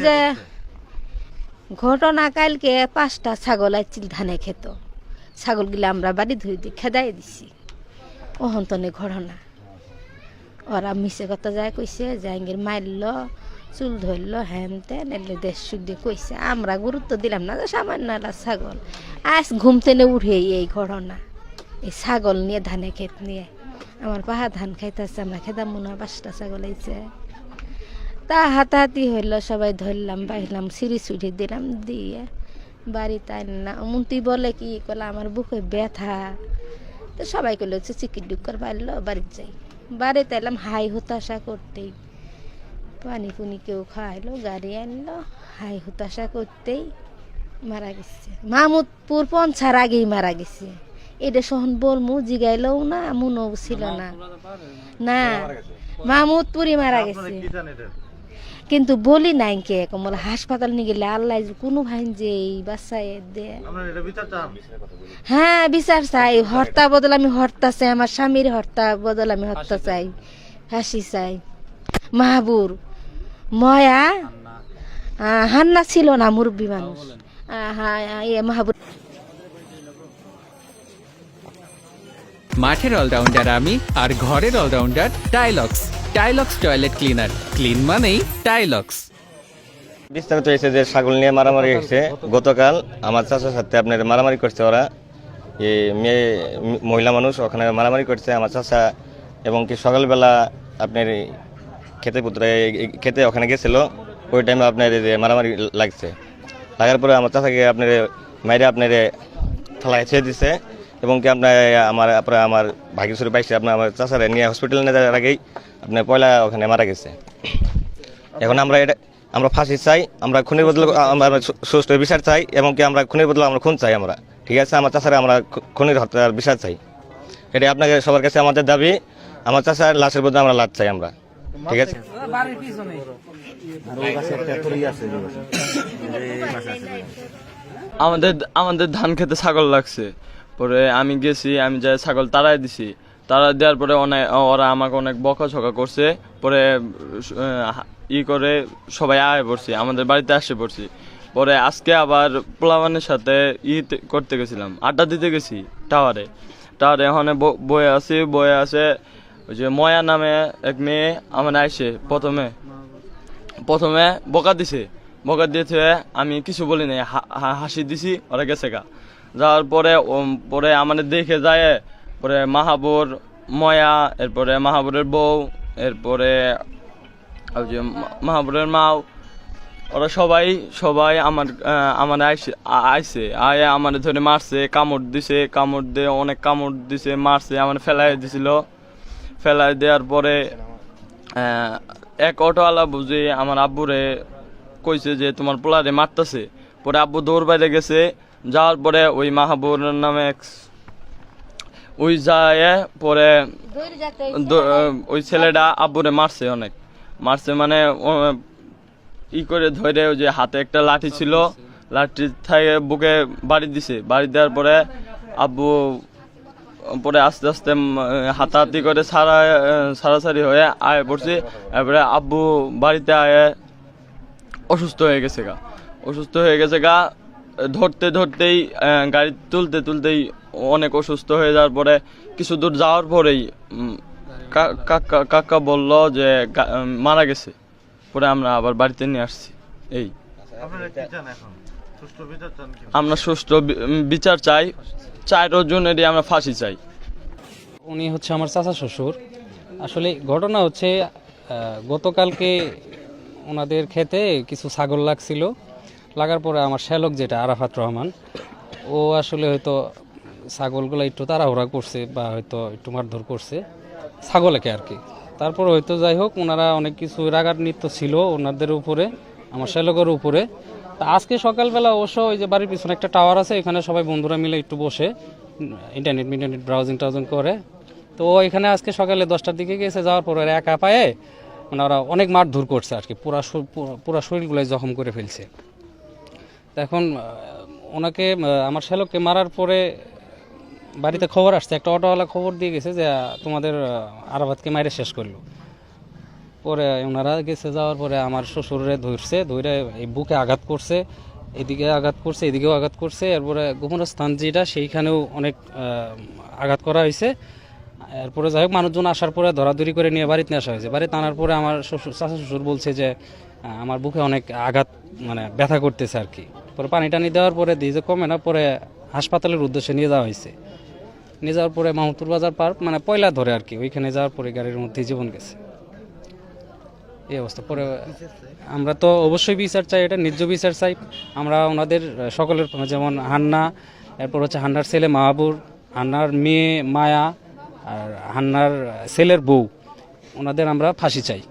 যে ঘটনা কালকে 5টা ছাগল আইছিল ধানে খেত, ছাগলগুলো আমরা বাড়ি ধুই দিয়ে খেদাই দিছি। অহন্তনে ঘটনা ওরা মিশে কথা যায় কইছে জাহাঙ্গীর মারল, চুল ধরল, হ্যান তেন এলে দেশ সুখ দিয়ে কইছে। আমরা গুরুত্ব দিলাম না, সামান্য একটা ছাগল। আজ ঘুম থেকে উঠে এই ঘটনা, এই ছাগল নিয়ে ধানে ক্ষেত নিয়ে আমার পাহা ধান খাইতেছে, আমরা খেদাম মনে হয় 5টা ছাগল আইছে। তা হাতাহাতি হইল, সবাই ধরলাম বাইলাম, সিঁড়ি সুড়ি দিলাম, দিয়ে বাড়িতে আনলাম। মুন্তি বলে কি কলা আমার বুকে ব্যথা, তো সবাই কইল হচ্ছে চিকিট ডুক্কর পারলো, বাড়িতে যাই। বাড়িতে এলাম হাই হতাশা করতেই, পানি পুনি কেউ খাওয়াইলো, গাড়ি আনলো, হাই হতাশা করতেই মারা গেছে। মাহমুদপুর পৌঁছার আগেই মারা গেছে। এটা সহন বলমু জিগাইলেও না, মনও ছিল না। না মাহমুদপুরই মারা গেছে, কিন্তু বলি নাই কে কমল হাসপাতাল নিয়ে গেলে আল্লাহ কোনো ভাই যে বাচ্চায় দে। হ্যাঁ বিচার চাই, হর্তা বদল আমি হর্তা চাই, আমার স্বামীর হর্তা বদল আমি হর্তা চাই, হাসি চাই। মাহবুর ময়া হান্না ছিল না, মুরব্বী মানুষ। মাহবুর মাঠের অলরাউন্ডার আমি, আর ঘরের all rounder Tilex. Tilex toilet cleaner, clean মানেই টাইলক্স। বিস্তারিত হয়েছে যে ছাগল নিয়ে মারামারি হয়েছে গতকাল। আমার চাচার সাথে আপনার মারামারি করছে ওরা, এই মেয়ে মহিলা মানুষ ওখানে মারামারি করছে আমার চাচা, এবং কি সকালবেলা আপনার খেতে ওখানে গেছিল, ওই টাইমে আপনার মারামারি লাগছে। লাগার পরে আমার চাচাকে আপনার মাইরে আপনার থালায় ছেড়ে দিছে, এবং কি আপনার আমার ভাগ্যশ্বরী পাইছে আপনার আমার চাচারে নিয়ে হসপিটালে নিয়ে যাওয়ার আগেই আপনার পয়লা ওখানে মারা গেছে। এখন আমরা ফাঁসি চাই, আমরা খুনের বদলে আমরা সুষ্ঠু বিচার চাই, এবং কি আমরা খুনের বদলে আমরা খুন চাই। আমরা ঠিক আছে, আমার চাচারে আমরা খুনের হত্যার বিচার চাই। এটা আপনাকে সবার কাছে আমাদের দাবি। আমার চাচার লাশের বদলে আমরা লাশ চাই আমরা, ঠিক আছে। আমাদের ধান খেতে ছাগল লাগছে, পরে আমি গেছি, আমি যাই ছাগল তাড়াই দিছি। তাড়া দেওয়ার পরে ওরা আমাকে অনেক বকাঝকা করছে। পরে করে সবাই আয় পড়ছি, আমাদের বাড়িতে আসে পড়ছি। পরে আজকে আবার পোলাবানের সাথে করতে গেছিলাম, আড্ডা দিতে গেছি টাওয়ারে। এখানে বয়ে আছে ওই যে ময়া নামে এক মেয়ে আমার আইসে, প্রথমে বকা দিয়েছে। আমি কিছু বলি নাই, হাসি দিছি, ওরা গেছে গা। যাওয়ার পরে আমাদের দেখে যায়, পরে মাহাবুর, ময়া, এরপরে মাহাবুরের বউ, এরপরে ওই যে মাহাবুরের মাও, ওরা সবাই আমার আইসে আয় আমার ধরে মারছে, কামড় দিয়ে অনেক কামড় দিছে, মারছে, আমার ফেলাই দিছিল। ফেলাই দেওয়ার পরে এক অটোওয়ালা বুঝে আমার আব্বুরে কইছে যে তোমার পোলারে মারতেছে। পরে আব্বু দৌড় বাইরে গেছে, যাওয়ার পরে ওই মাহাবুর নামে ওই যায়, পরে ওই ছেলেটা আব্বুরে মারছে, অনেক মারছে, মানে করে ধরে ওই যে হাতে একটা লাঠি ছিল, লাঠি থেকে বুকে বাড়ি দিছে। বাড়ি দেওয়ার পরে আব্বু পরে আস্তে আস্তে হাতাহাতি করে সারাসারি হয়ে আয় পড়ছে। এরপরে আব্বু বাড়িতে আয়ে অসুস্থ হয়ে গেছে গা। ধরতেই গাড়ি তুলতেই অনেক অসুস্থ হয়ে যাওয়ার পরে কিছু দূর যাওয়ার পরেই কাকা বলল যে মারা গেছে। পরে আমরা আবার বাড়িতে নিয়ে আসছি। এই আমরা সুষ্ঠু বিচার চাই, 4 জনেরই আমরা ফাঁসি চাই। উনি হচ্ছে আমার চাচা শ্বশুর। আসলে ঘটনা হচ্ছে গতকালকে ওনাদের খেতে কিছু ছাগল লাগছিল, লাগার পরে আমার শ্যালক যেটা আরাফাত রহমান, ও আসলে হয়তো ছাগলগুলো একটু তাড়াহুড়া করছে বা হয়তো একটু মারধর করছে ছাগলকে আর কি। তারপর হয়তো যাই হোক, ওনারা অনেক কিছু রাগান্বিত ছিল ওনাদের উপরে, আমার শ্যালকের উপরে। তা আজকে সকালবেলা অবশ্য ওই যে বাড়ির পিছনে একটা টাওয়ার আছে, এখানে সবাই বন্ধুরা মিলে একটু বসে ইন্টারনেট ব্রাউজিং করে। তো এখানে আজকে সকালে 10টার দিকে গেছে, যাওয়ার পর ওরা একা পায়ে মানে ওরা অনেক মারধর করছে আর কি, পুরা শরীরগুলোই জখম করে ফেলছে। এখন ওনাকে আমার শ্যালককে মারার পরে বাড়িতে খবর আসছে, একটা অটোওয়ালা খবর দিয়ে গেছে যে তোমাদের আরাফাতকে মাইরে শেষ করলো। পরে ওনারা গেছে, যাওয়ার পরে আমার শ্বশুরে ধরছে, ধরে এই বুকে আঘাত করছে, এদিকে আঘাত করছে, এদিকেও আঘাত করছে। এরপরে গোপনস্থান যেটা সেইখানেও অনেক আঘাত করা হয়েছে। এরপরে যাই হোক মানুষজন আসার পরে ধরাধরি করে নিয়ে বাড়িতে নিয়ে আসা হয়েছে। বাড়িতে আনার পরে আমার চাচা শ্বশুর বলছে যে আমার বুকে অনেক আঘাত, মানে ব্যথা করতেছে আর কি। পরে পানি টানি দেওয়ার পরে দিয়ে যে কমে না, পরে হাসপাতালের উদ্দেশ্যে নিয়ে যাওয়া হয়েছে। নিয়ে যাওয়ার পরে মাহমুদপুর বাজার পার্ক, মানে পয়লা ধরে আর কি, ওইখানে যাওয়ার পরে গাড়ির মধ্যে জীবন গেছে, এই অবস্থা। পরে আমরা তো অবশ্যই বিচার চাই, এটা ন্যায্য বিচার চাই আমরা ওনাদের সকলের, যেমন হান্না, এরপর হচ্ছে হান্নার ছেলে মাহাবুর, হান্নার মেয়ে মায়া, আর হান্নার ছেলের বউ, ওনাদের আমরা ফাঁসি চাই।